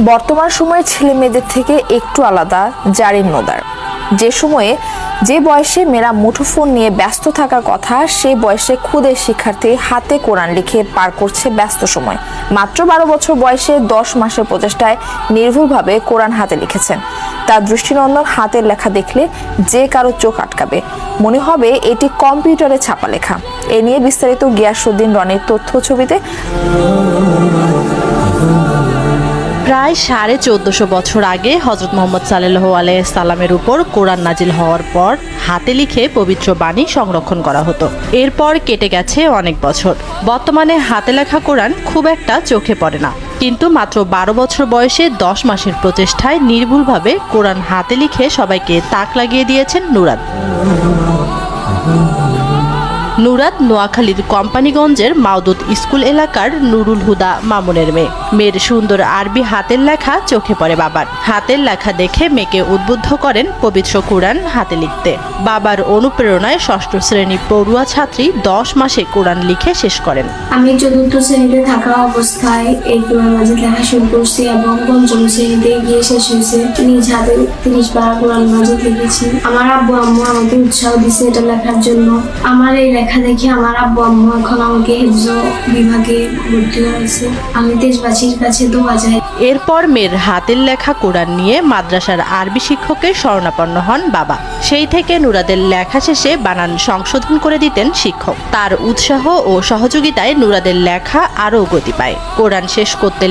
বর্তমান সময়ের ছেলে মেয়েদের থেকে একটু আলাদা জারিন নোদার। যে বয়সে মেয়েরা মুঠোফোন নিয়ে ব্যস্ত থাকার কথা, সেই বয়সে খুদের শিক্ষার্থী হাতে কোরআন লিখে পার করছে ব্যস্ত সময়। মাত্র 12 বছর বয়সে 10 মাসের প্রচেষ্টায় নির্ভুলভাবে কোরআন হাতে লিখেছেন। তার দৃষ্টিনন্দন হাতের লেখা দেখলে যে কারো চোখ আটকাবে, মনে হবে এটি কম্পিউটারে ছাপা লেখা। এ নিয়ে বিস্তারিত গিয়াসউদ্দিন রনির তথ্য ছবিতে। প্রায় 1450 বছর আগে হযরত মুহাম্মদ সাল্লাল্লাহু আলাইহি সাল্লামের উপর কোরআন নাজিল হওয়ার পর হাতে লিখে পবিত্র বাণী সংরক্ষণ করা হতো। এরপর কেটে গেছে অনেক বছর। বর্তমানে হাতে লেখা কোরআন খুব একটা চোখে পড়ে না, কিন্তু মাত্র 12 বছর বয়সে 10 মাসের প্রচেষ্টায় নির্ভুলভাবে কোরআন হাতে লিখে সবাইকে তাক লাগিয়ে দিয়েছেন নুরাত। নুরাত নোয়াখালীর কোম্পানিগঞ্জের মাওদুদ স্কুল এলাকার নুরুল হুদা মামুনের মেয়ে। মেয়ের সুন্দর আরবি হাতের লেখা চোখে পড়ে বাবার। হাতের লেখা দেখে মেয়েকে উদ্বুদ্ধ করেন পবিত্র কোরআন হাতে লিখতে। বাবার অনুপ্রেরণায় 6ষ্ঠ শ্রেণী পড়ুয়া ছাত্রী 10 মাসে কোরআন লিখে শেষ করেন। আমি 4th শ্রেণীতে থাকা অবস্থায় এই কোরআন মাজিদ লেখা শুরু করছি এবং 5ম শ্রেণীতে গিয়ে শেষ হয়েছে। নিজ হাতে 30 বার কোরআন মাজিদ লিখেছি। আমার আব্বু আম্মু আমাকে উৎসাহ দিয়েছে এটা লেখার জন্য। আমার এই লেখা দেখে আমার আব্বু আম্মু এখন আমাকে হিফজ বিভাগে ভর্তি করেছে। আমি দেশবাসীর কাছে দোয়া চাই। এরপর মেয়ের হাতের লেখা কোরআন নিয়ে মাদ্রাসার আরবি শিক্ষকের শরণাপন্ন হন বাবা। সেই থেকে নুরাদের লেখা শেষে বানান সংশোধন করে দিতেন শিক্ষক। তার উৎসাহ ও সহযোগিতায় নুরাদের লেখা আরও গতি পায়। কোরআন শেষ করতে